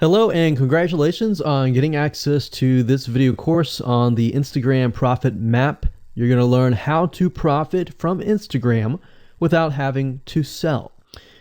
Hello and congratulations on getting access to this video course on the Instagram Profit Map. You're going to learn how to profit from Instagram without having to sell.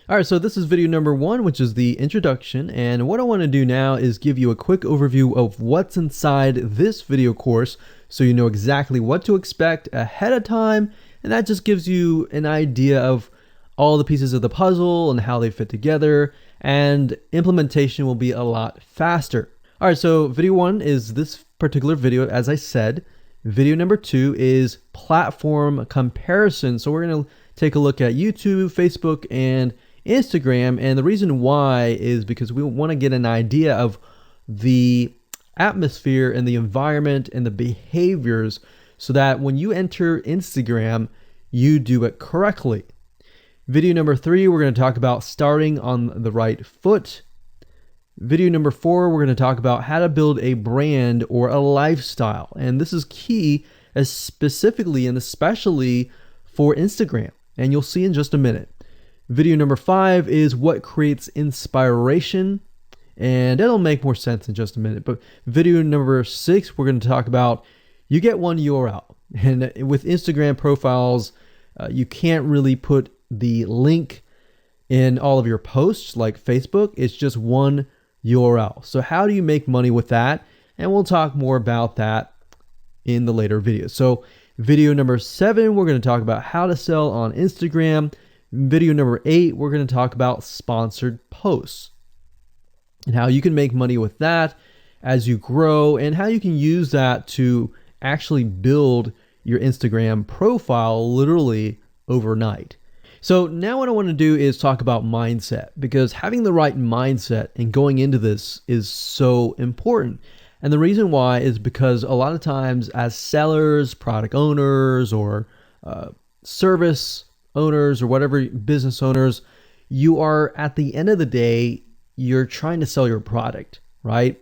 All right, so this is video number 1, which is the introduction. And what I want to do now is give you a quick overview of what's inside this video course so you know exactly what to expect ahead of time. And that just gives you an idea of all the pieces of the puzzle and how they fit together, and implementation will be a lot faster. All right, so video 1 is this particular video, as I said. Video number 2 is platform comparison. So we're going to take a look at YouTube, Facebook, and Instagram. And the reason why is because we want to get an idea of the atmosphere and the environment and the behaviors so that when you enter Instagram, you do it correctly. Video number 3, we're going to talk about starting on the right foot. Video number 4, we're going to talk about how to build a brand or a lifestyle. And this is key, as specifically and especially for Instagram. And you'll see in just a minute. Video number 5 is what creates inspiration. And it'll make more sense in just a minute. But video number 6, we're going to talk about you get one URL. And with Instagram profiles, you can't really put the link in all of your posts like Facebook. It's just one URL. So how do you make money with that? And we'll talk more about that in the later videos. So video number 7, we're going to talk about how to sell on Instagram. Video number 8, we're going to talk about sponsored posts and how you can make money with that as you grow, and how you can use that to actually build your Instagram profile literally overnight. So now what I want to do is talk about mindset, because having the right mindset and going into this is so important. And the reason why is because a lot of times as sellers, product owners, or service owners, or whatever, business owners, you are, at the end of the day, you're trying to sell your product, right?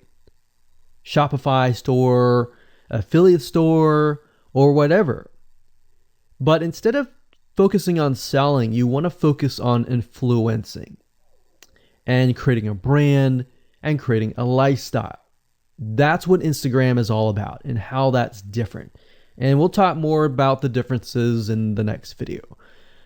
Shopify store, affiliate store, or whatever. But instead of focusing on selling, you want to focus on influencing and creating a brand and creating a lifestyle. That's what Instagram is all about and how that's different. And we'll talk more about the differences in the next video.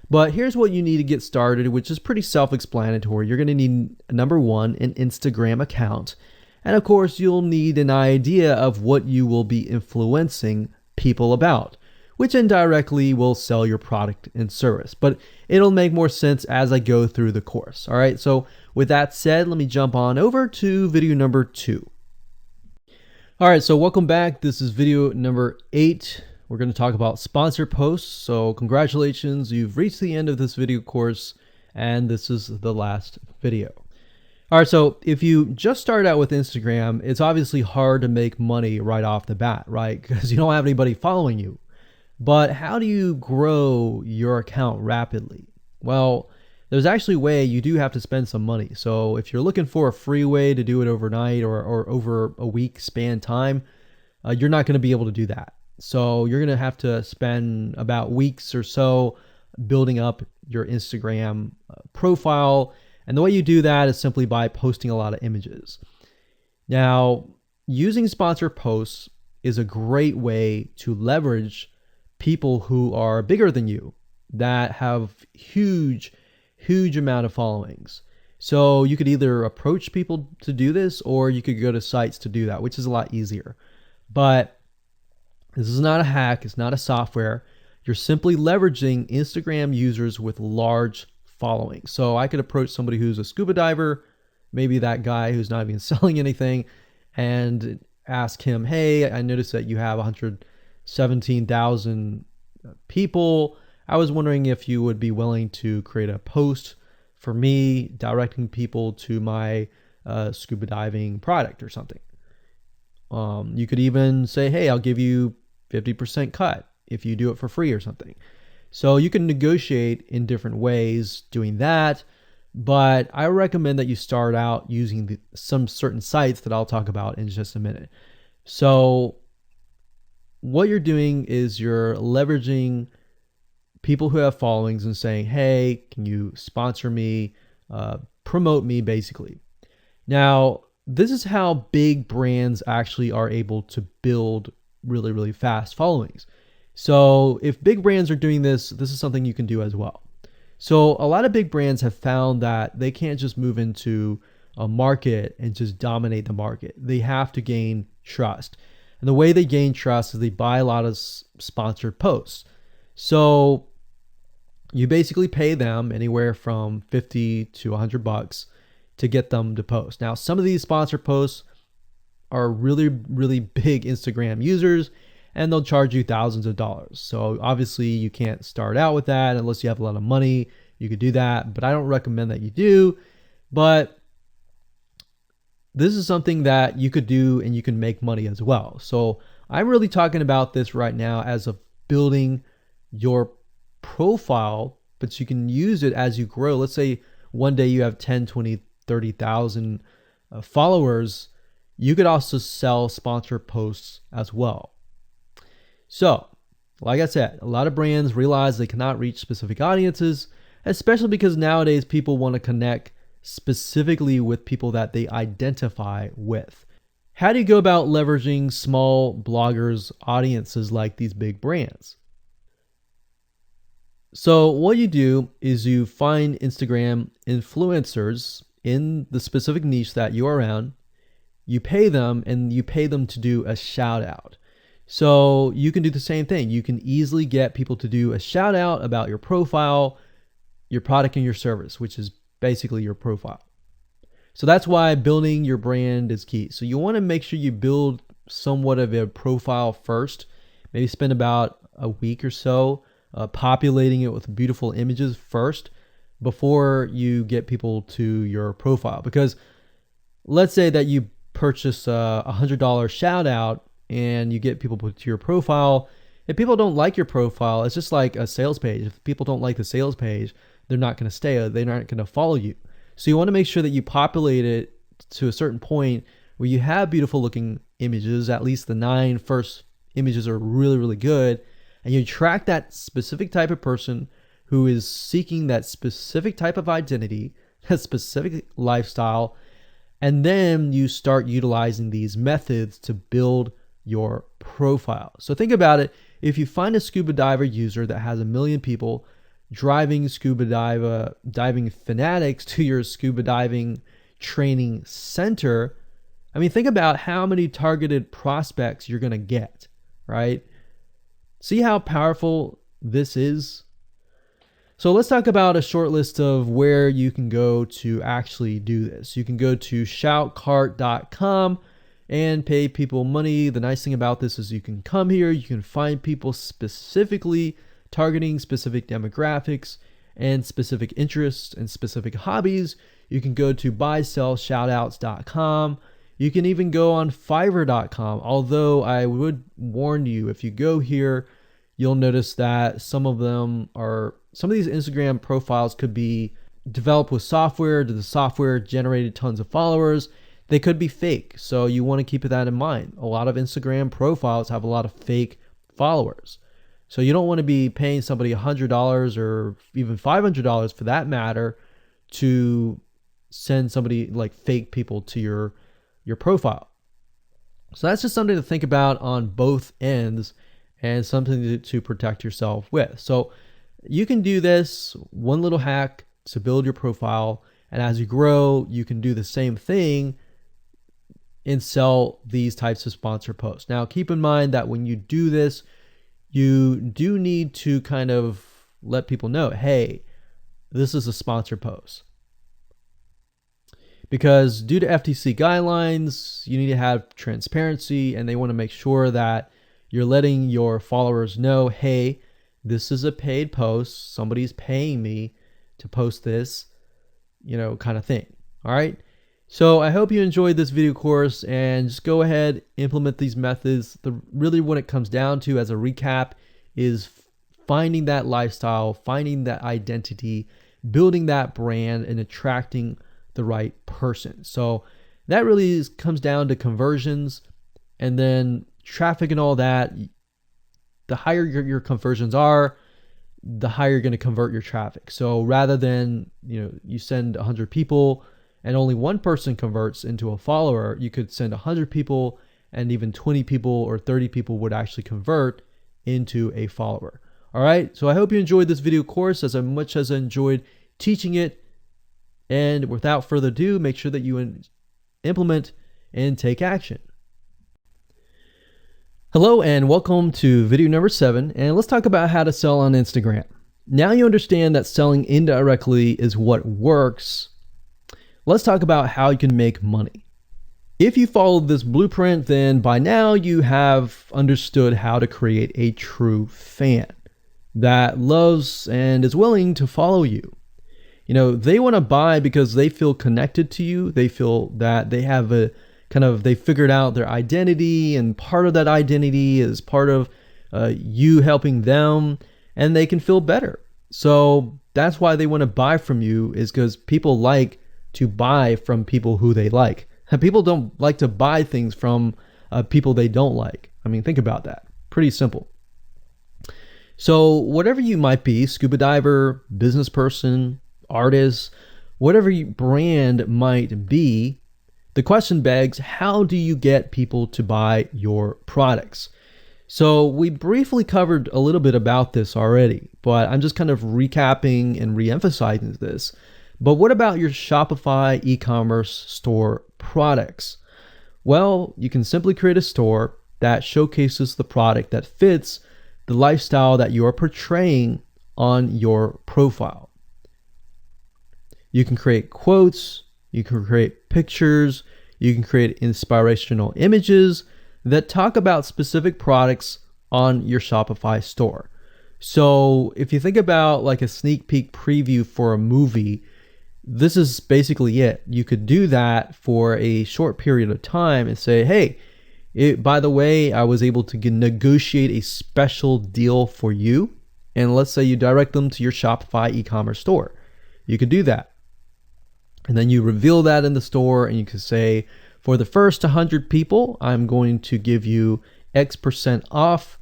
But here's what you need to get started, which is pretty self-explanatory. You're going to need, number 1, an Instagram account. And of course, you'll need an idea of what you will be influencing people about, which indirectly will sell your product and service. But it'll make more sense as I go through the course. All right, so with that said, let me jump on over to video number 2. All right, so welcome back. This is video number 8. We're going to talk about sponsor posts. So congratulations, you've reached the end of this video course, and this is the last video. All right, so if you just start out with Instagram, it's obviously hard to make money right off the bat, right? Because you don't have anybody following you. But how do you grow your account rapidly? Well, there's actually a way. You do have to spend some money. So if you're looking for a free way to do it overnight or over a week span time, you're not going to be able to do that. So you're going to have to spend about weeks or so building up your Instagram profile. And the way you do that is simply by posting a lot of images. Now, using sponsored posts is a great way to leverage people who are bigger than you, that have huge amount of followings. So you could either approach people to do this, or you could go to sites to do that, which is a lot easier. But this is not a hack. It's not a software. You're simply leveraging Instagram users with large followings. So I could approach somebody who's a scuba diver, maybe that guy who's not even selling anything, and ask him, hey, I noticed that you have 117,000 people. I was wondering if you would be willing to create a post for me directing people to my scuba diving product or something. You could even say, hey, I'll give you 50% cut if you do it for free or something. So you can negotiate in different ways doing that. But I recommend that you start out using some certain sites that I'll talk about in just a minute. So what you're doing is you're leveraging people who have followings and saying, hey, can you sponsor me, promote me basically. Now, this is how big brands actually are able to build really, really fast followings. So if big brands are doing this, this is something you can do as well. So a lot of big brands have found that they can't just move into a market and just dominate the market. They have to gain trust. And the way they gain trust is they buy a lot of sponsored posts. So you basically pay them anywhere from 50 to $100 to get them to post. Now, some of these sponsored posts are really, really big Instagram users, and they'll charge you thousands of dollars. So obviously you can't start out with that unless you have a lot of money. You could do that, but I don't recommend that you do. But this is something that you could do and you can make money as well. So I'm really talking about this right now as of building your profile, but you can use it as you grow. Let's say one day you have 10, 20, 30,000 followers. You could also sell sponsored posts as well. So, like I said, a lot of brands realize they cannot reach specific audiences, especially because nowadays people want to connect specifically with people that they identify with. How do you go about leveraging small bloggers' audiences like these big brands? So what you do is you find Instagram influencers in the specific niche that you are around. You pay them, and you pay them to do a shout out. So you can do the same thing. You can easily get people to do a shout out about your profile, your product, and your service, which is basically your profile. So that's why building your brand is key. So you want to make sure you build somewhat of a profile first. Maybe spend about a week or so populating it with beautiful images first before you get people to your profile. Because let's say that you purchase a $100 shout out and you get people to your profile. If people don't like your profile, it's just like a sales page. If people don't like the sales page, they're not going to stay. They're not going to follow you. So you want to make sure that you populate it to a certain point where you have beautiful looking images. At least the 9 first images are really, really good. And you track that specific type of person who is seeking that specific type of identity, that specific lifestyle. And then you start utilizing these methods to build your profile. So think about it. If you find a scuba diver user that has 1 million people driving scuba diving fanatics to your scuba diving training center, I mean, think about how many targeted prospects you're going to get, right? See how powerful this is? So let's talk about a short list of where you can go to actually do this. You can go to shoutcart.com and pay people money. The nice thing about this is you can come here, you can find people specifically targeting specific demographics and specific interests and specific hobbies. You can go to buysellshoutouts.com. You can even go on Fiverr.com, although I would warn you, if you go here, you'll notice that some of these Instagram profiles could be developed with software. The software generated tons of followers. They could be fake, so you want to keep that in mind. A lot of Instagram profiles have a lot of fake followers. So you don't want to be paying somebody $100 or even $500 for that matter to send somebody like fake people to your profile. So that's just something to think about on both ends and something to protect yourself with. So you can do this one little hack to build your profile, and as you grow, you can do the same thing and sell these types of sponsor posts. Now, keep in mind that when you do this, you do need to kind of let people know, hey, this is a sponsor post. Because due to FTC guidelines, you need to have transparency, and they want to make sure that you're letting your followers know, hey, this is a paid post. Somebody's paying me to post this, kind of thing. All right. So I hope you enjoyed this video course, and just go ahead, implement these methods. Really what it comes down to as a recap is finding that lifestyle, finding that identity, building that brand, and attracting the right person. So that really comes down to conversions, and then traffic and all that. The higher your conversions are, the higher you're going to convert your traffic. So rather than, you send 100 people and only one person converts into a follower, you could send 100 people, and even 20 people or 30 people would actually convert into a follower. All right, so I hope you enjoyed this video course as much as I enjoyed teaching it. And without further ado, make sure that you implement and take action. Hello and welcome to video number 7, and let's talk about how to sell on Instagram. Now you understand that selling indirectly is what works. Let's talk about how you can make money. If you followed this blueprint, then by now you have understood how to create a true fan that loves and is willing to follow you. You know, they want to buy because they feel connected to you. They feel that they have they figured out their identity, and part of that identity is part of you helping them, and they can feel better. So that's why they want to buy from you, is because people like to buy from people who they like. And people don't like to buy things from people they don't like. I mean, think about that. Pretty simple. So whatever you might be, scuba diver, business person, artist, whatever your brand might be, the question begs, how do you get people to buy your products? So we briefly covered a little bit about this already, but I'm just kind of recapping and re-emphasizing this. But what about your Shopify e-commerce store products? Well, you can simply create a store that showcases the product that fits the lifestyle that you're portraying on your profile. You can create quotes, you can create pictures, you can create inspirational images that talk about specific products on your Shopify store. So if you think about like a sneak peek preview for a movie, this is basically it. You could do that for a short period of time and say, hey, by the way, I was able to negotiate a special deal for you. And let's say you direct them to your Shopify e-commerce store. You could do that. And then you reveal that in the store, and you could say, for the first 100 people, I'm going to give you X% off.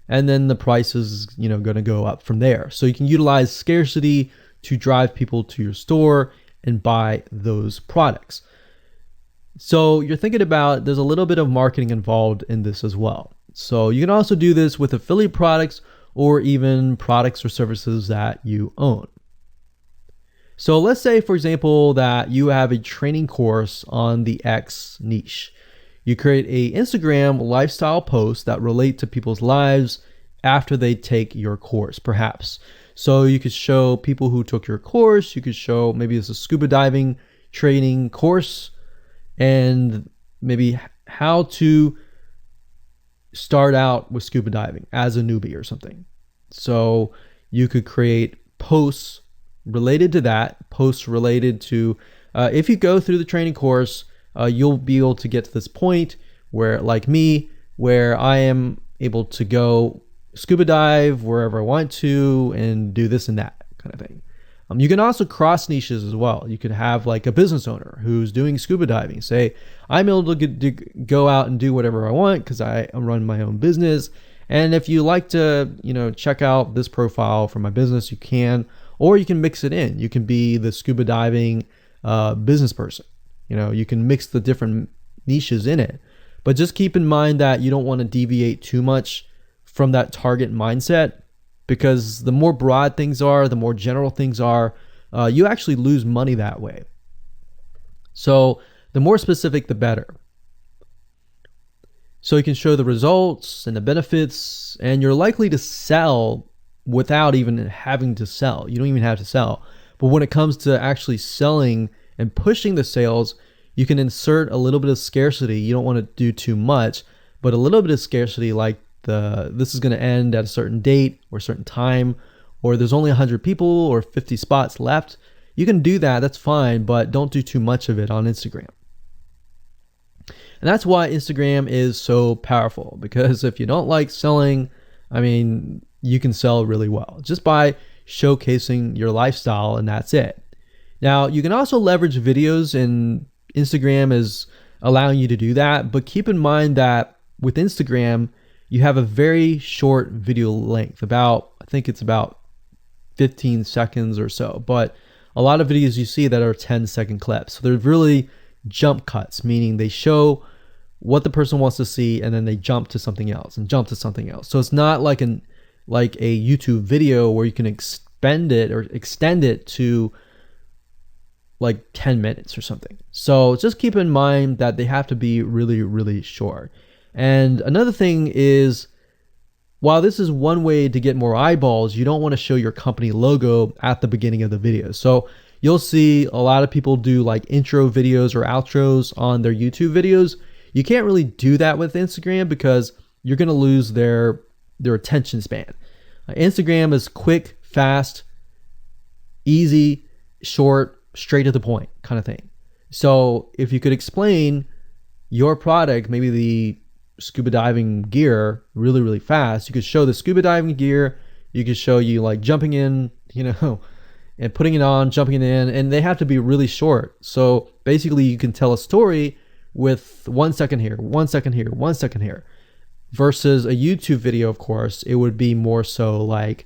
And then the price is, going to go up from there. So you can utilize scarcity to drive people to your store and buy those products. So you're thinking about, there's a little bit of marketing involved in this as well. So you can also do this with affiliate products or even products or services that you own. So let's say, for example, that you have a training course on the X niche. You create a Instagram lifestyle post that relate to people's lives after they take your course, perhaps. So you could show people who took your course, you could show maybe it's a scuba diving training course, and maybe how to start out with scuba diving as a newbie or something. So you could create posts related to that, posts related to, if you go through the training course, you'll be able to get to this point where, like me, where I am able to go scuba dive wherever I want to and do this and that kind of thing. You can also cross niches as well. You could have like a business owner who's doing scuba diving. Say, I'm able to go out and do whatever I want because I run my own business. And if you like to, check out this profile for my business, you can, or you can mix it in. You can be the scuba diving business person. You can mix the different niches in it. But just keep in mind that you don't want to deviate too much from that target mindset, because the more broad things are, the more general things are, you actually lose money that way. So the more specific, the better. So you can show the results and the benefits, and you're likely to sell without even having to sell. You don't even have to sell. But when it comes to actually selling and pushing the sales, you can insert a little bit of scarcity. You don't want to do too much, but a little bit of scarcity, like this is going to end at a certain date or a certain time, or there's only 100 people or 50 spots left. You can do that, that's fine, but don't do too much of it on Instagram. And that's why Instagram is so powerful, because if you don't like selling, you can sell really well just by showcasing your lifestyle, and that's it. Now, you can also leverage videos, and Instagram is allowing you to do that, but keep in mind that with Instagram, you have a very short video length, I think it's about 15 seconds or so. But a lot of videos you see that are 10-second clips. So they're really jump cuts, meaning they show what the person wants to see and then they jump to something else and jump to something else. So it's not like a YouTube video where you can extend it to like 10 minutes or something. So just keep in mind that they have to be really, really short. And another thing is, while this is one way to get more eyeballs, you don't want to show your company logo at the beginning of the video. So you'll see a lot of people do like intro videos or outros on their YouTube videos. You can't really do that with Instagram because you're going to lose their attention span. Instagram is quick, fast, easy, short, straight to the point kind of thing. So if you could explain your product, maybe the scuba diving gear, really, really fast, you could show the scuba diving gear. You could show you like jumping in, and putting it on, jumping it in, and they have to be really short. So basically you can tell a story with 1 second here, 1 second here, 1 second here. Versus a YouTube video, of course, it would be more so like,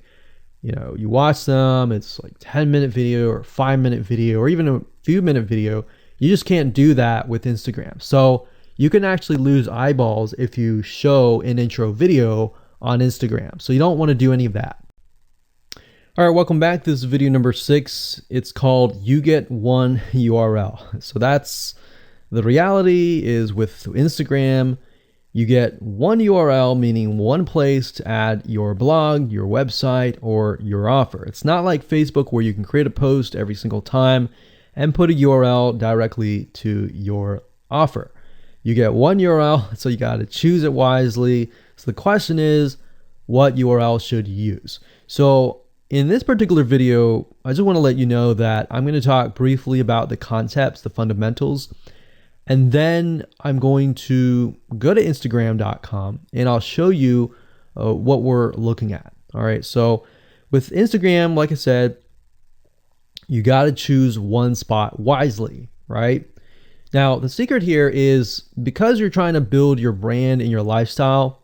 you watch them, it's like 10-minute video or 5-minute video or even a few minute video. You just can't do that with Instagram. So you can actually lose eyeballs if you show an intro video on Instagram. So you don't want to do any of that. All right, welcome back. This is video number 6. It's called You Get One URL. So that's the reality is with Instagram, you get one URL, meaning one place to add your blog, your website, or your offer. It's not like Facebook where you can create a post every single time and put a URL directly to your offer. You get one URL, so you got to choose it wisely. So the question is, what URL should you use? So in this particular video, I just want to let you know that I'm going to talk briefly about the concepts, the fundamentals. And then I'm going to go to Instagram.com and I'll show you what we're looking at. All right. So with Instagram, like I said, you got to choose one spot wisely, right? Now, the secret here is because you're trying to build your brand and your lifestyle,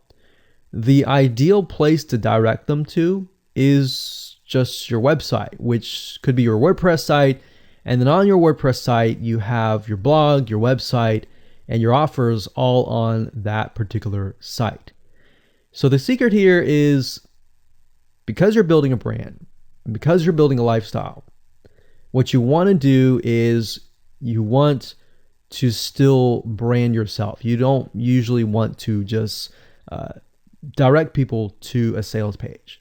the ideal place to direct them to is just your website, which could be your WordPress site. And then on your WordPress site, you have your blog, your website, and your offers all on that particular site. So the secret here is because you're building a brand, because you're building a lifestyle, what you want to do is you want to still brand yourself. You don't usually want to just direct people to a sales page.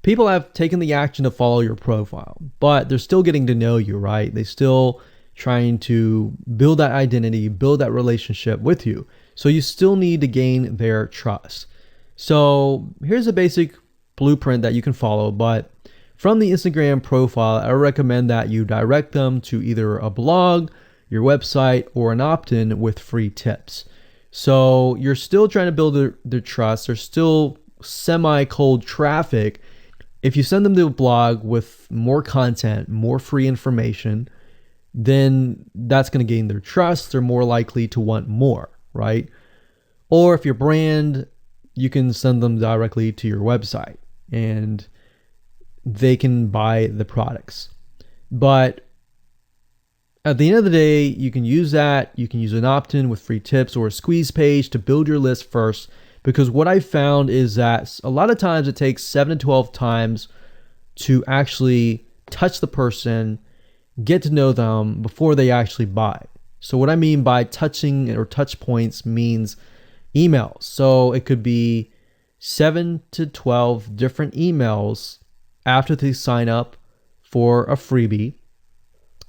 People have taken the action to follow your profile, but they're still getting to know you, right? They're still trying to build that identity, build that relationship with you. So you still need to gain their trust. So here's a basic blueprint that you can follow, but from the Instagram profile, I recommend that you direct them to either a blog, your website, or an opt-in with free tips. So you're still trying to build their trust. There's still semi-cold traffic. If you send them to a blog with more content, more free information, then that's going to gain their trust. They're more likely to want more, right? Or if your brand, you can send them directly to your website and they can buy the products. But at the end of the day, you can use that. You can use an opt-in with free tips or a squeeze page to build your list first. Because what I found is that a lot of times it takes 7 to 12 times to actually touch the person, get to know them before they actually buy. So what I mean by touching or touch points means emails. So it could be 7 to 12 different emails after they sign up for a freebie.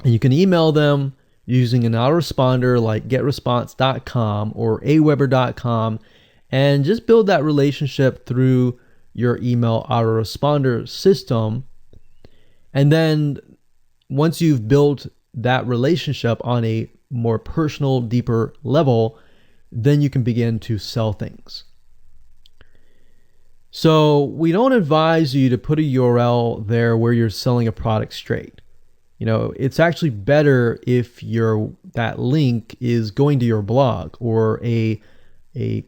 And you can email them using an autoresponder like getresponse.com or aweber.com. And just build that relationship through your email autoresponder system. And then once you've built that relationship on a more personal, deeper level, then you can begin to sell things. So we don't advise you to put a URL there where you're selling a product straight. It's actually better if that link is going to your blog or a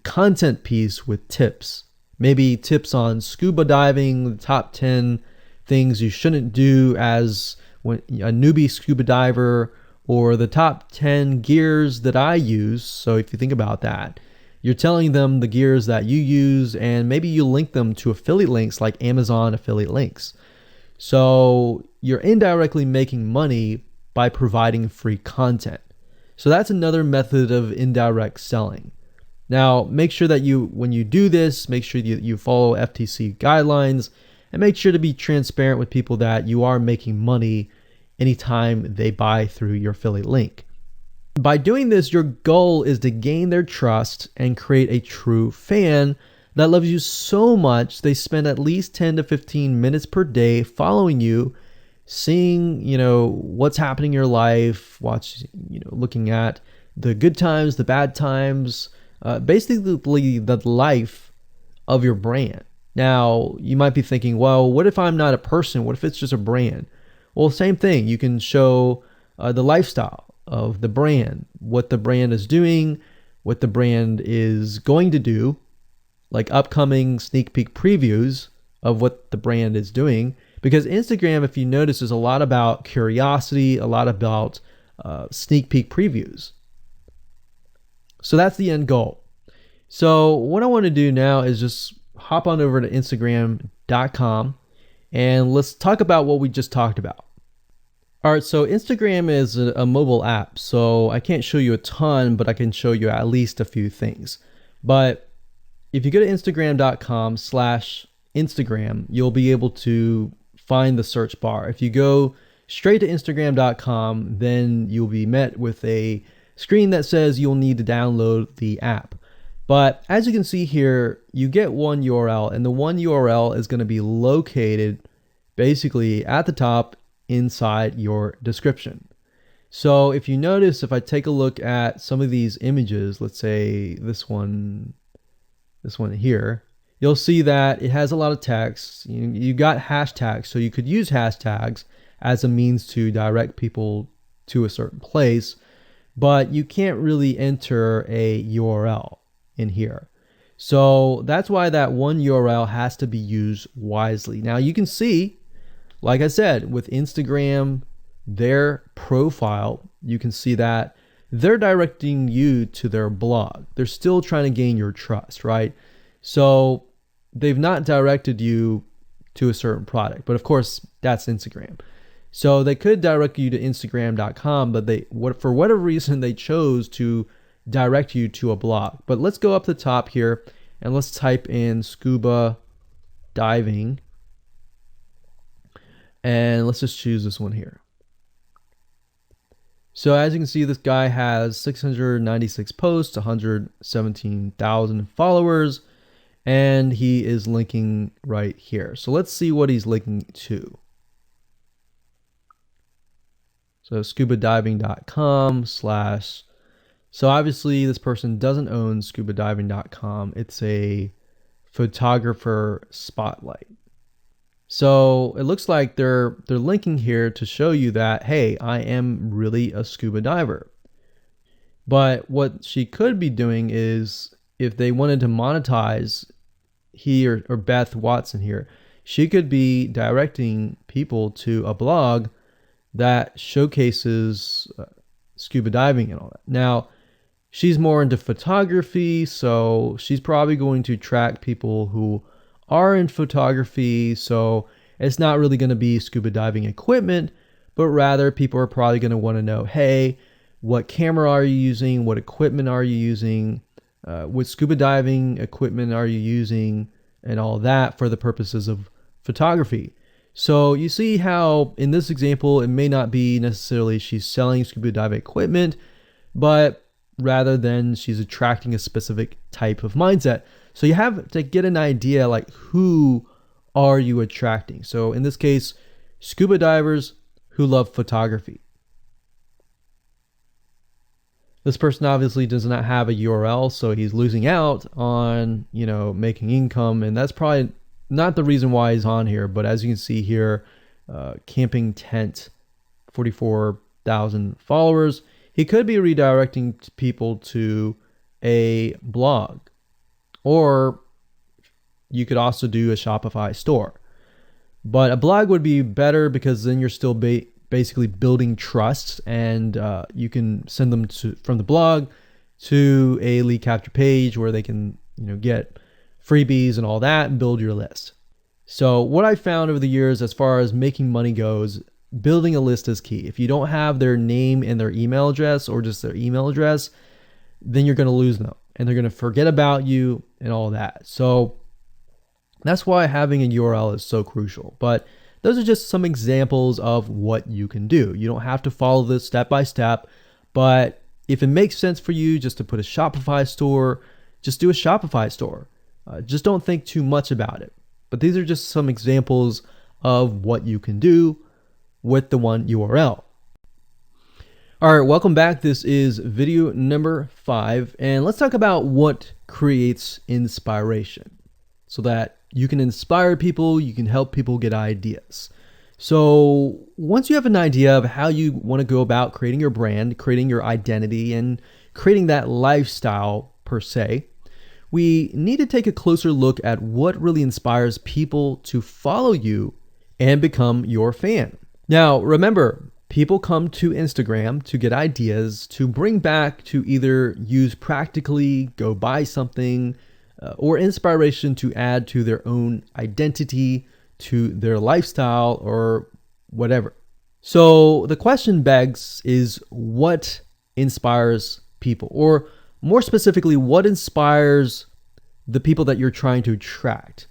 content piece with tips, maybe tips on scuba diving, the top 10 things you shouldn't do a newbie scuba diver, or the top 10 gears that I use. So if you think about that, you're telling them the gears that you use, and maybe you link them to affiliate links like Amazon affiliate links. So you're indirectly making money by providing free content. So that's another method of indirect selling. Now, make sure that when you do this, make sure you follow FTC guidelines, and make sure to be transparent with people that you are making money anytime they buy through your affiliate link. By doing this, your goal is to gain their trust and create a true fan that loves you so much they spend at least 10 to 15 minutes per day following you, seeing, what's happening in your life, looking at the good times, the bad times, basically the life of your brand. Now, you might be thinking, well, what if I'm not a person? What if it's just a brand? Well, same thing. You can show the lifestyle of the brand, what the brand is doing, what the brand is going to do, like upcoming sneak peek previews of what the brand is doing. Because Instagram, if you notice, is a lot about curiosity, a lot about sneak peek previews. So that's the end goal. So what I want to do now is just hop on over to Instagram.com and let's talk about what we just talked about. All right, so Instagram is a mobile app, so I can't show you a ton, but I can show you at least a few things. But if you go to Instagram.com/Instagram, you'll be able to find the search bar. If you go straight to Instagram.com, then you'll be met with a screen that says you'll need to download the app. But as you can see here, you get one URL, and the one URL is going to be located basically at the top inside your description. So if you notice, if I take a look at some of these images, let's say this one here, you'll see that it has a lot of text. You got hashtags, so you could use hashtags as a means to direct people to a certain place, but you can't really enter a URL in here. So that's why that one URL has to be used wisely. Now you can see, like I said, with Instagram, their profile, you can see that they're directing you to their blog. They're still trying to gain your trust, right? So they've not directed you to a certain product, but of course that's Instagram. So they could direct you to Instagram.com, but for whatever reason, they chose to direct you to a blog. But let's go up the top here and let's type in scuba diving. And let's just choose this one here. So as you can see, this guy has 696 posts, 117,000 followers, and he is linking right here. So let's see what he's linking to. So scubadiving.com/. So obviously this person doesn't own scubadiving.com. It's a photographer spotlight. So it looks like they're linking here to show you that, hey, I am really a scuba diver. But what she could be doing is, if they wanted to monetize, he or Beth Watson here, she could be directing people to a blog that showcases scuba diving and all that. Now, she's more into photography, so she's probably going to attract people who are in photography. So it's not really going to be scuba diving equipment, but rather people are probably going to want to know, hey, what camera are you using? What equipment are you using? What scuba diving equipment are you using? And all that for the purposes of photography. So you see how in this example, it may not be necessarily she's selling scuba diving equipment, but rather than she's attracting a specific type of mindset. So you have to get an idea, like, who are you attracting? So in this case, scuba divers who love photography. This person obviously does not have a URL, so he's losing out on, making income, and that's probably not the reason why he's on here. But as you can see here, camping tent, 44,000 followers. He could be redirecting people to a blog, or you could also do a Shopify store. But a blog would be better because then you're still basically building trust, and you can send them from the blog to a lead capture page where they can get freebies and all that and build your list. So what I found over the years as far as making money goes, building a list is key. If you don't have their name and their email address, or just their email address, then you're going to lose them and they're going to forget about you and all that. So that's why having a URL is so crucial. But those are just some examples of what you can do. You don't have to follow this step by step, but if it makes sense for you just to put a Shopify store, just do a Shopify store. Just don't think too much about it. But these are just some examples of what you can do with the one URL. All right, welcome back. This is video number 5, and let's talk about what creates inspiration so that you can inspire people, you can help people get ideas. So once you have an idea of how you want to go about creating your brand, creating your identity, and creating that lifestyle per se, we need to take a closer look at what really inspires people to follow you and become your fan. Now, remember, people come to Instagram to get ideas to bring back to either use practically, go buy something, or inspiration to add to their own identity, to their lifestyle, or whatever. So the question begs is, what inspires people? Or more specifically, what inspires the people that you're trying to attract?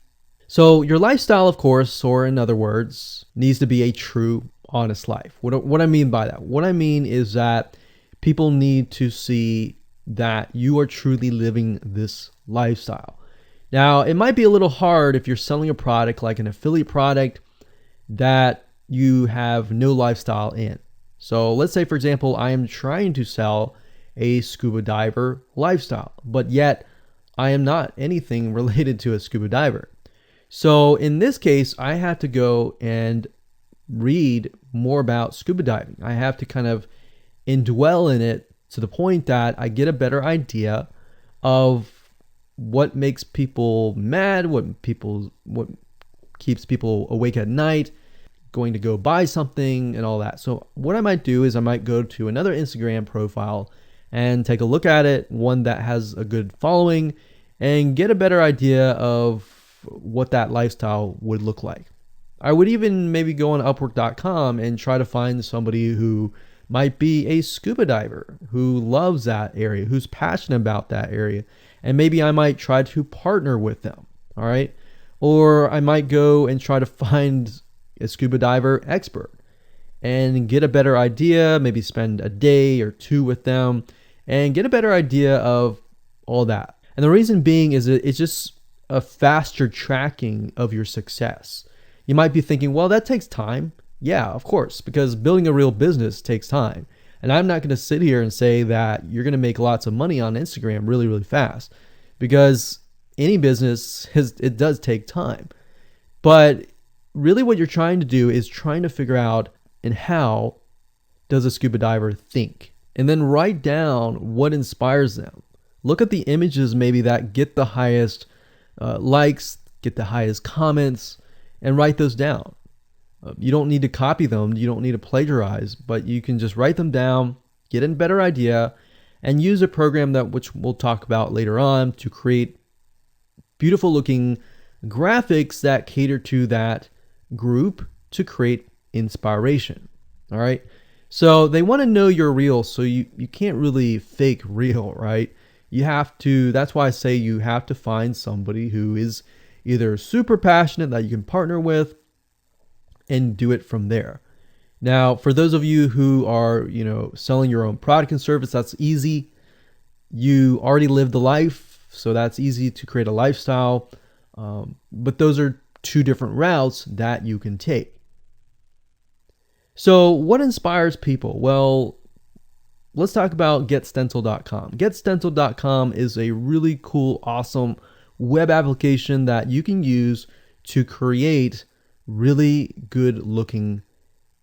So your lifestyle, of course, or in other words, needs to be a true, honest life. What I mean by that? What I mean is that people need to see that you are truly living this lifestyle. Now, it might be a little hard if you're selling a product like an affiliate product that you have no lifestyle in. So let's say, for example, I am trying to sell a scuba diver lifestyle, but yet I am not anything related to a scuba diver. So in this case, I have to go and read more about scuba diving. I have to kind of indwell in it to the point that I get a better idea of what makes people mad, what keeps people awake at night, going to go buy something and all that. So what I might do is I might go to another Instagram profile and take a look at it, one that has a good following, and get a better idea of what that lifestyle would look like. I would even maybe go on Upwork.com and try to find somebody who might be a scuba diver, who loves that area, who's passionate about that area. And maybe I might try to partner with them, all right? Or I might go and try to find a scuba diver expert and get a better idea, maybe spend a day or two with them and get a better idea of all that. And the reason being is it's just a faster tracking of your success. You might be thinking, well, that takes time. Yeah, of course, because building a real business takes time. And I'm not going to sit here and say that you're going to make lots of money on Instagram really, really fast, because any business, it does take time. But really what you're trying to do is trying to figure out, and how does a scuba diver think? And then write down what inspires them. Look at the images maybe that get the highest likes, get the highest comments, and write those down. You don't need to copy them. You don't need to plagiarize, but you can just write them down, get a better idea, and use a program which we'll talk about later on to create beautiful looking graphics that cater to that group to create inspiration. All right. So they want to know you're real. So you can't really fake real, right? You have to, that's why I say you have to find somebody who is either super passionate that you can partner with and do it from there. Now, for those of you who are, selling your own product and service, that's easy. You already live the life, so that's easy to create a lifestyle. But those are two different routes that you can take. So what inspires people? Well, let's talk about GetStencil.com. GetStencil.com is a really cool, awesome web application that you can use to create really good looking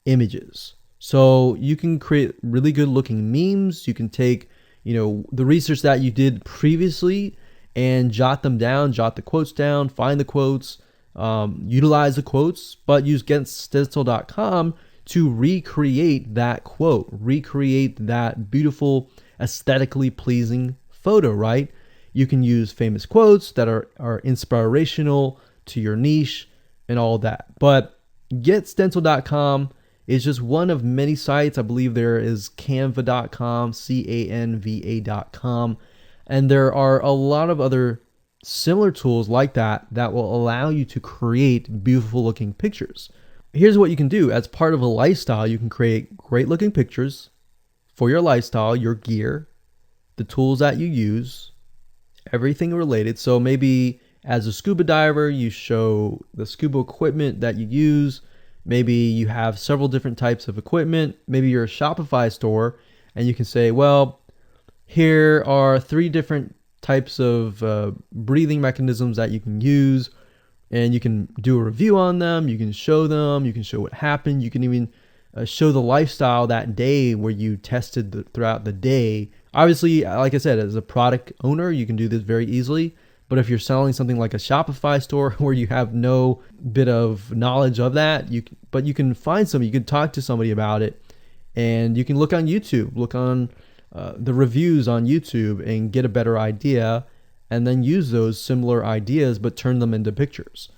images. So you can create really good looking memes. You can take, the research that you did previously and jot them down, jot the quotes down, find the quotes, utilize the quotes, but use GetStencil.com to recreate that quote, recreate that beautiful, aesthetically pleasing photo, right? You can use famous quotes that are inspirational to your niche and all that. But getstencil.com is just one of many sites. I believe there is canva.com, canva.com, and there are a lot of other similar tools like that that will allow you to create beautiful looking pictures. Here's what you can do. As part of a lifestyle, you can create great looking pictures for your lifestyle, your gear, the tools that you use, everything related. So maybe as a scuba diver, you show the scuba equipment that you use. Maybe you have several different types of equipment. Maybe you're a Shopify store and you can say, well, here are 3 different types of breathing mechanisms that you can use, and you can do a review on them. You can show them. You can show what happened. You can even show the lifestyle that day where you tested throughout the day. Obviously, like I said, as a product owner, you can do this very easily. But if you're selling something like a Shopify store where you have no bit of knowledge of that, you can find somebody, you can talk to somebody about it, and you can look on YouTube, look on the reviews on YouTube and get a better idea, and then use those similar ideas but turn them into pictures.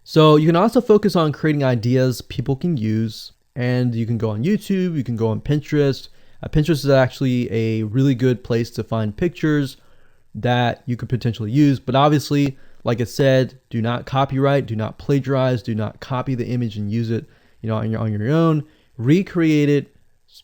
So you can also focus on creating ideas people can use, and you can go on YouTube, you can go on Pinterest. Pinterest is actually a really good place to find pictures that you could potentially use. But obviously, like I said, do not copyright, do not plagiarize, do not copy the image and use it, on your own. Recreate it,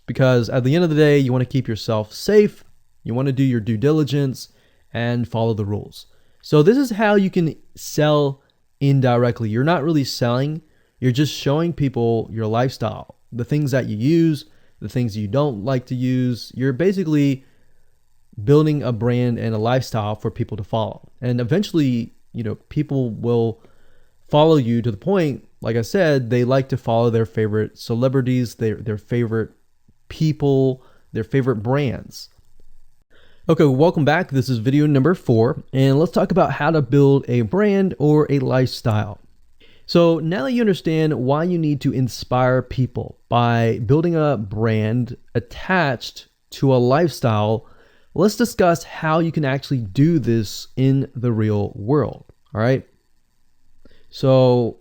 because at the end of the day, you want to keep yourself safe. You want to do your due diligence and follow the rules. So this is how you can sell indirectly. You're not really selling. You're just showing people your lifestyle, the things that you use, the things you don't like to use. You're basically building a brand and a lifestyle for people to follow. And eventually, people will follow you to the point, like I said, they like to follow their favorite celebrities, their favorite people, their favorite brands. Okay, welcome back. This is video number 4, and let's talk about how to build a brand or a lifestyle. So now that you understand why you need to inspire people by building a brand attached to a lifestyle, let's discuss how you can actually do this in the real world. All right. So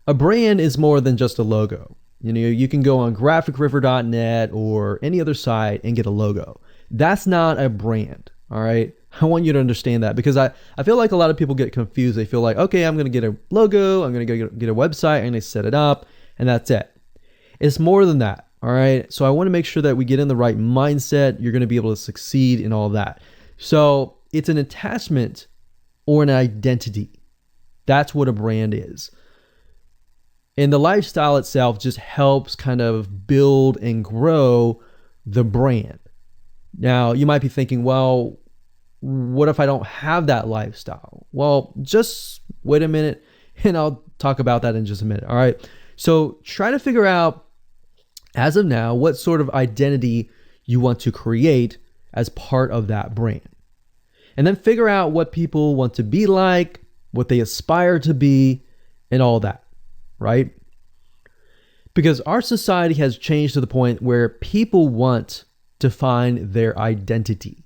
a brand is more than just a logo. You can go on graphicriver.net or any other site and get a logo. That's not a brand. All right. I want you to understand that, because I feel like a lot of people get confused. They feel like, okay, I'm going to get a logo. I'm going to get a website. I'm going to set it up, and that's it. It's more than that. All right. So I want to make sure that we get in the right mindset. You're going to be able to succeed in all that. So it's an attachment or an identity. That's what a brand is. And the lifestyle itself just helps kind of build and grow the brand. Now, you might be thinking, well, what if I don't have that lifestyle? Well, just wait a minute and I'll talk about that in just a minute. All right. So try to figure out, as of now, what sort of identity you want to create as part of that brand. And then figure out what people want to be like, what they aspire to be, and all that, right? Because our society has changed to the point where people want to find their identity.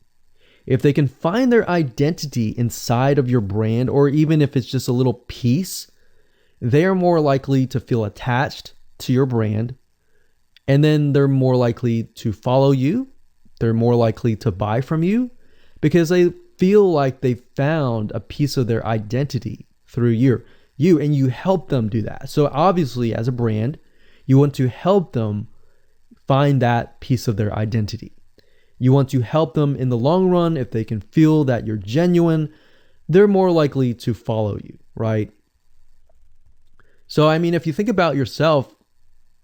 If they can find their identity inside of your brand, or even if it's just a little piece, they are more likely to feel attached to your brand. And then they're more likely to follow you. They're more likely to buy from you because they feel like they found a piece of their identity through you, and you help them do that. So obviously, as a brand, you want to help them find that piece of their identity. You want to help them in the long run. If they can feel that you're genuine, they're more likely to follow you, right? So, I mean, if you think about yourself,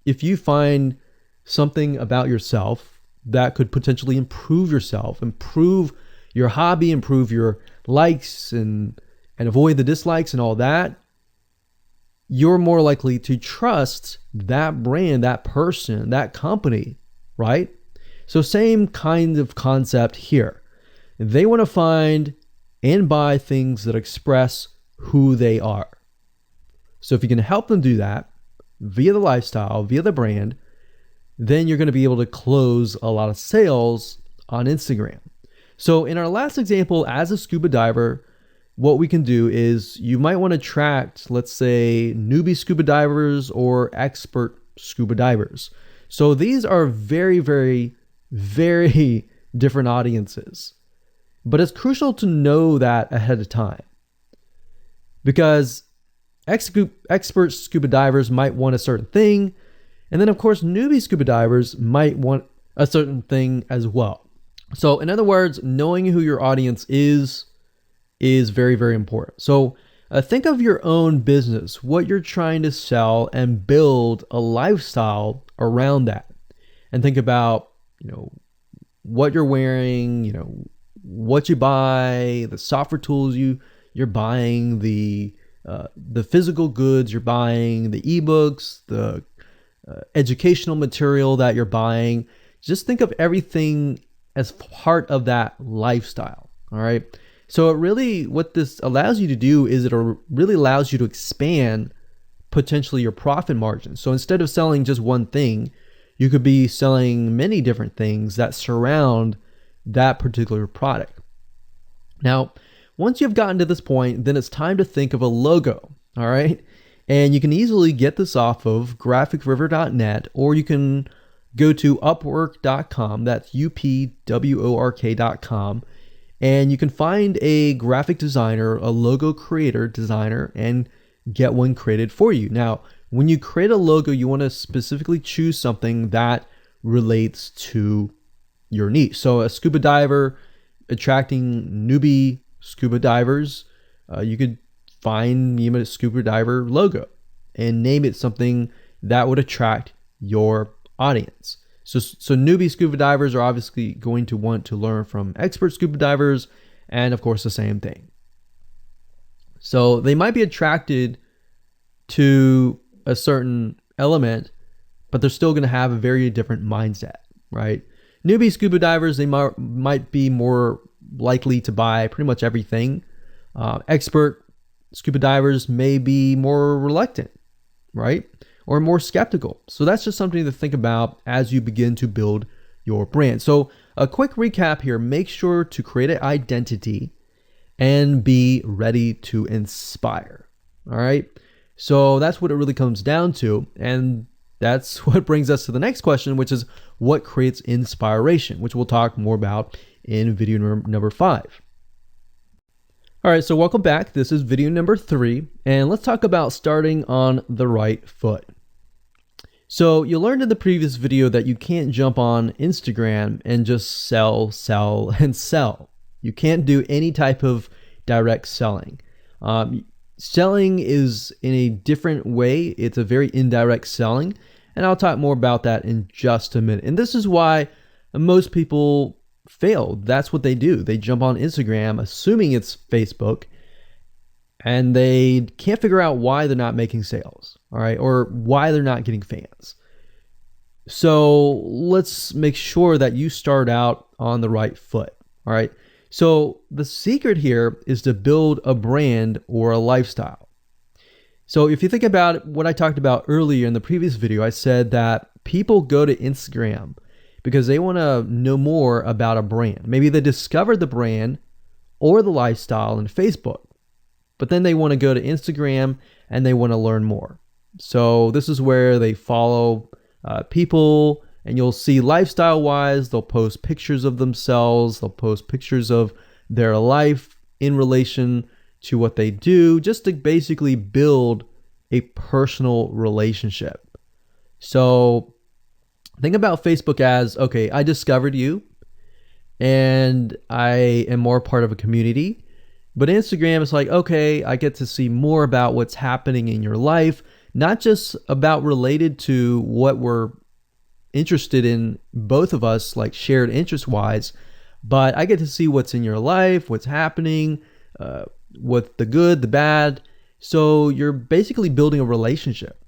if you find something about yourself that could potentially improve yourself, improve your hobby, improve your likes and avoid the dislikes and all that, you're more likely to trust that brand, that person, that company, right? So same kind of concept here. They want to find and buy things that express who they are. So if you can help them do that via the lifestyle, via the brand, then you're going to be able to close a lot of sales on Instagram. So in our last example, as a scuba diver, what we can do is you might want to attract, let's say, newbie scuba divers or expert scuba divers. So these are very, very, very different audiences. But it's crucial to know that ahead of time, because expert scuba divers might want a certain thing, and then of course newbie scuba divers might want a certain thing as well. So in other words, knowing who your audience is very, very important. So think of your own business, what you're trying to sell, and build a lifestyle around that. And think about, what you're wearing, what you buy, the software tools you're buying, the physical goods you're buying, the ebooks, the educational material that you're buying. Just think of everything as part of that lifestyle. All right. So what this allows you to do is it really allows you to expand potentially your profit margin. So instead of selling just one thing, you could be selling many different things that surround that particular product. Now, once you've gotten to this point, then it's time to think of a logo. All right. And you can easily get this off of graphicriver.net, or you can go to upwork.com. That's upwork.com. And you can find a graphic designer, a logo creator designer, and get one created for you. Now, when you create a logo, you want to specifically choose something that relates to your niche. So a scuba diver attracting newbie scuba divers, you could find a scuba diver logo and name it something that would attract your audience. So newbie scuba divers are obviously going to want to learn from expert scuba divers, and of course the same thing. So they might be attracted to a certain element, but they're still going to have a very different mindset, right? Newbie scuba divers, they might be more likely to buy pretty much everything. Expert scuba divers may be more reluctant, right? Or more skeptical. So that's just something to think about as you begin to build your brand. So a quick recap here: make sure to create an identity and be ready to inspire. All right. So that's what it really comes down to. And that's what brings us to the next question, which is what creates inspiration, which we'll talk more about in video number 5. All right, so welcome back. This is video number 3, and let's talk about starting on the right foot. So you learned in the previous video that you can't jump on Instagram and just sell, and sell. You can't do any type of direct selling. Selling is in a different way. It's a very indirect selling, and I'll talk more about that in just a minute. And this is why most people fail. That's what they do. They jump on Instagram assuming it's Facebook, and they can't figure out why they're not making sales, all right, or why they're not getting fans. So let's make sure that you start out on the right foot, all right? So the secret here is to build a brand or a lifestyle. So if you think about what I talked about earlier in the previous video, I said that people go to Instagram because they want to know more about a brand. Maybe they discovered the brand or the lifestyle in Facebook, but then they want to go to Instagram and they want to learn more. So this is where they follow people, and you'll see lifestyle-wise, they'll post pictures of themselves, they'll post pictures of their life in relation to what they do, just to basically build a personal relationship. So think about Facebook as, okay, I discovered you, and I am more part of a community. But Instagram is like, okay, I get to see more about what's happening in your life, not just about related to what we're interested in, both of us, like shared interest wise, but I get to see what's in your life, what's happening, what the good, the bad. So you're basically building a relationship.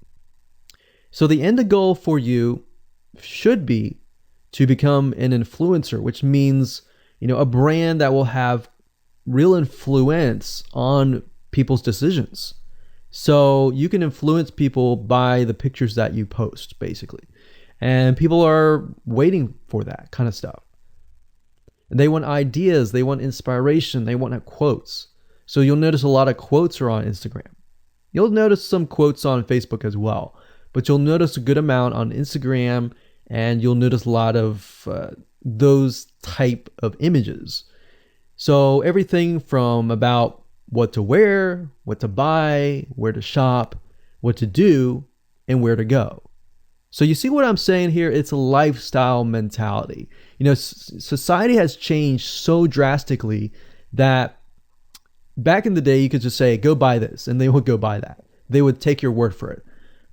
So the end goal for you should be to become an influencer, which means, a brand that will have real influence on people's decisions. So you can influence people by the pictures that you post, basically. And people are waiting for that kind of stuff. They want ideas, they want inspiration, they want quotes. So you'll notice a lot of quotes are on Instagram. You'll notice some quotes on Facebook as well, but you'll notice a good amount on Instagram, and you'll notice a lot of those type of images. So everything from about what to wear, what to buy, where to shop, what to do, and where to go. So you see what I'm saying here? It's a lifestyle mentality. You know, society has changed so drastically that back in the day, you could just say, go buy this, and they would go buy that. They would take your word for it.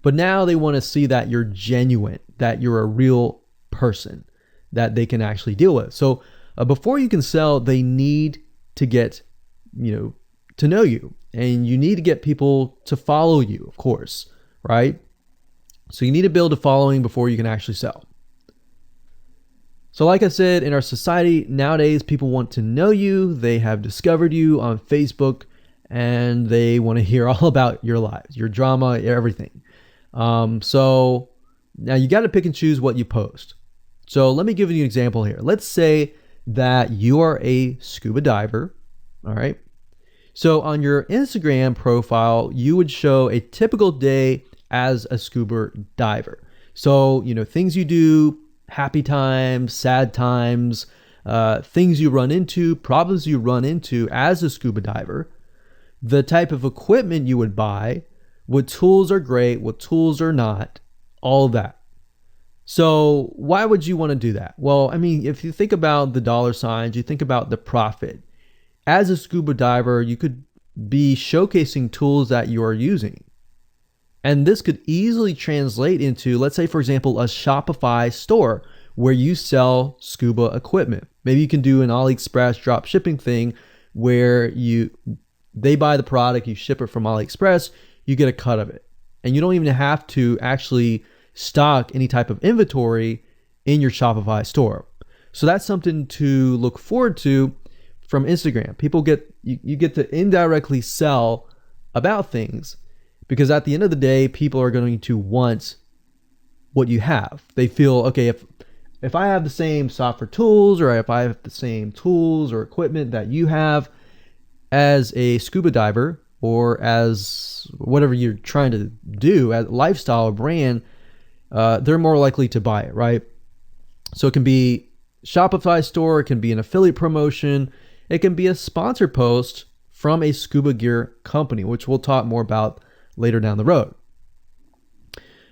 But now they want to see that you're genuine, that you're a real person that they can actually deal with. So before you can sell, they need to get, to know you, and you need to get people to follow you, of course, right? So you need to build a following before you can actually sell. So like I said, in our society nowadays, people want to know you. They have discovered you on Facebook, and they want to hear all about your lives, your drama, everything. So now you got to pick and choose what you post. So let me give you an example here. Let's say that you are a scuba diver. All right. So on your Instagram profile, you would show a typical day as a scuba diver. So, things you do, happy times, sad times, things you run into, problems you run into as a scuba diver, the type of equipment you would buy, what tools are great, what tools are not, all that. So why would you want to do that? Well, I mean, if you think about the dollar signs, you think about the profit. As a scuba diver, you could be showcasing tools that you are using. And this could easily translate into, let's say, for example, a Shopify store where you sell scuba equipment. Maybe you can do an AliExpress drop shipping thing where they buy the product, you ship it from AliExpress, you get a cut of it. And you don't even have to actually stock any type of inventory in your Shopify store. So that's something to look forward to from Instagram. You get to indirectly sell about things, because at the end of the day, people are going to want what you have. They feel, okay, if I have the same software tools, or if I have the same tools or equipment that you have as a scuba diver, or as whatever you're trying to do as a lifestyle or brand, they're more likely to buy it, right? So it can be Shopify store, it can be an affiliate promotion, it can be a sponsored post from a scuba gear company, which we'll talk more about later down the road.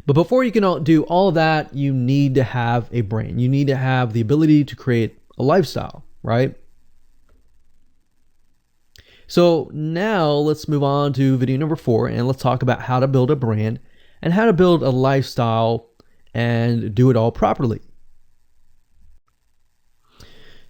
But before you can do all of that, you need to have a brand. You need to have the ability to create a lifestyle, right? So now let's move on to video number 4, and let's talk about how to build a brand and how to build a lifestyle and do it all properly.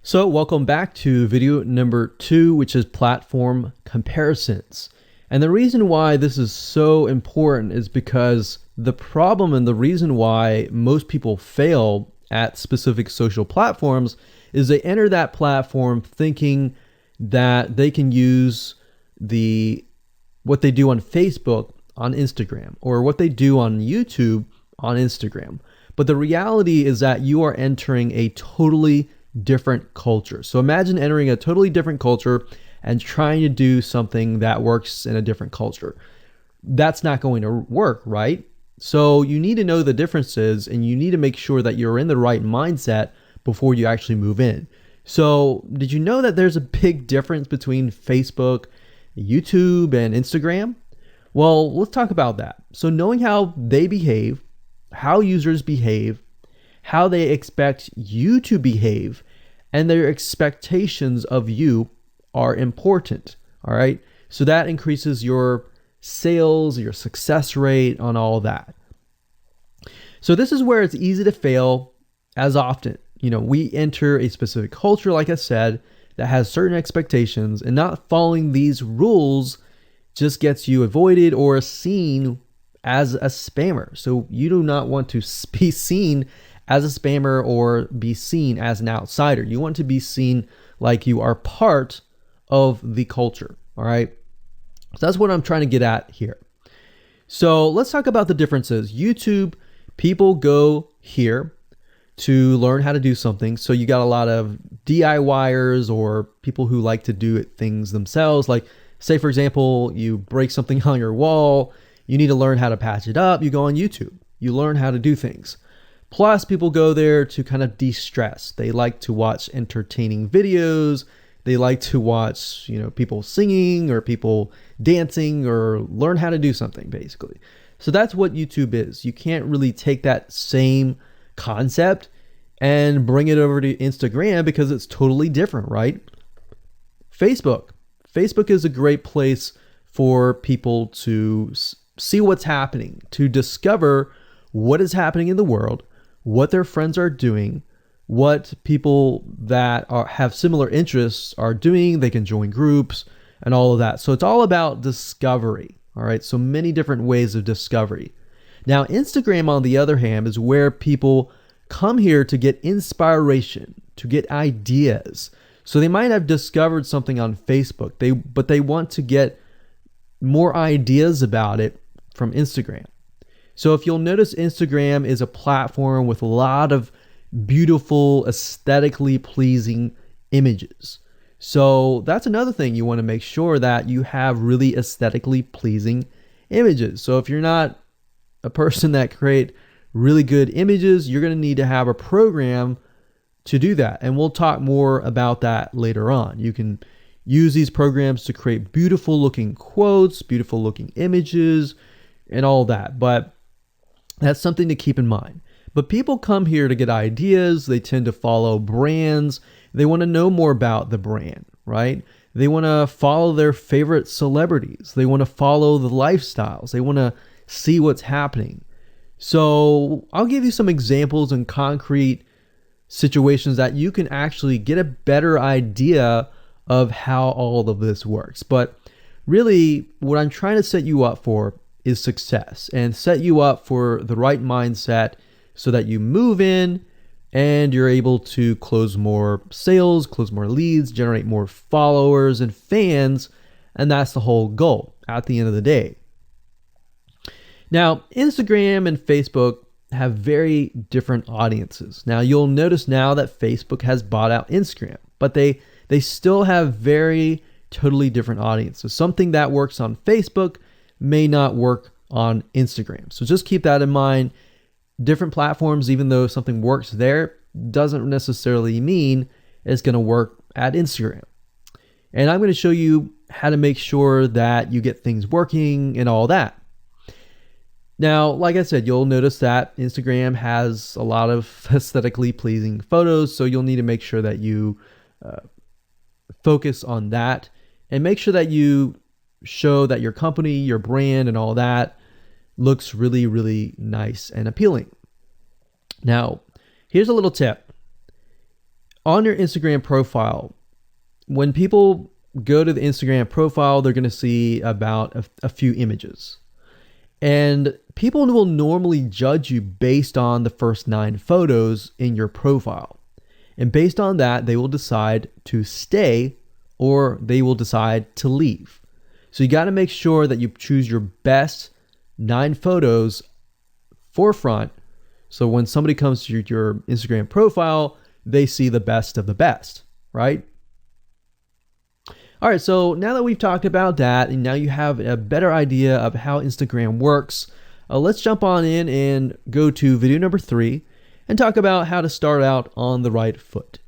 So welcome back to video number 2, which is platform comparisons. And the reason why this is so important is because the problem and the reason why most people fail at specific social platforms is they enter that platform thinking that they can use what they do on Facebook on Instagram, or what they do on YouTube on Instagram. But the reality is that you are entering a totally different culture. So imagine entering a totally different culture and trying to do something that works in a different culture. That's not going to work, right? So you need to know the differences, and you need to make sure that you're in the right mindset before you actually move in. So did you know that there's a big difference between Facebook, YouTube, and Instagram? Well, let's talk about that. So knowing how they behave, how users behave, how they expect you to behave, and their expectations of you are important. All right. So that increases your sales, your success rate on all that. So this is where it's easy to fail as often. We enter a specific culture, like I said, that has certain expectations, and not following these rules just gets you avoided or seen as a spammer. So you do not want to be seen as a spammer or be seen as an outsider. You want to be seen like you are part of the culture. All right. So that's what I'm trying to get at here. So let's talk about the differences. YouTube, people go here to learn how to do something. So you got a lot of DIYers or people who like to do things themselves. Like, say, for example, you break something on your wall, you need to learn how to patch it up. You go on YouTube, you learn how to do things. Plus, people go there to kind of de-stress. They like to watch entertaining videos. They like to watch, people singing or people dancing or learn how to do something, basically. So that's what YouTube is. You can't really take that same concept and bring it over to Instagram because it's totally different, right? Facebook is a great place for people to see what's happening, to discover what is happening in the world, what their friends are doing, what people that have similar interests are doing. They can join groups and all of that. So it's all about discovery. All right. So many different ways of discovery. Now, Instagram, on the other hand, is where people come here to get inspiration, to get ideas. So they might have discovered something on Facebook, but they want to get more ideas about it from Instagram. So if you'll notice, Instagram is a platform with a lot of beautiful, aesthetically pleasing images. So that's another thing. You want to make sure that you have really aesthetically pleasing images. So if you're not a person that create really good images, you're going to need to have a program to do that. And we'll talk more about that later on. You can use these programs to create beautiful looking quotes, beautiful looking images, and all that. But that's something to keep in mind. But people come here to get ideas. They tend to follow brands. They want to know more about the brand, right? They want to follow their favorite celebrities. They want to follow the lifestyles. They want to see what's happening. So I'll give you some examples and concrete situations that you can actually get a better idea of how all of this works. But really, what I'm trying to set you up for is success, and set you up for the right mindset so that you move in and you're able to close more sales, close more leads, generate more followers and fans. And that's the whole goal at the end of the day. Now, Instagram and Facebook have very different audiences. Now, you'll notice now that Facebook has bought out Instagram, but they still have very totally different audiences. Something that works on Facebook may not work on Instagram. So just keep that in mind. Different platforms, even though something works there, doesn't necessarily mean it's going to work at Instagram. And I'm going to show you how to make sure that you get things working and all that. Now, like I said, you'll notice that Instagram has a lot of aesthetically pleasing photos, so you'll need to make sure that you focus on that and make sure that you show that your company, your brand, and all that looks really, really nice and appealing. Now, here's a little tip. On your Instagram profile, when people go to the Instagram profile, they're going to see about a few images. And people will normally judge you based on the first 9 photos in your profile. And based on that, they will decide to stay or they will decide to leave. So you got to make sure that you choose your best 9 photos forefront. So when somebody comes to your Instagram profile, they see the best of the best, right? All right, so now that we've talked about that, and now you have a better idea of how Instagram works, let's jump on in and go to video number 3 and talk about how to start out on the right foot.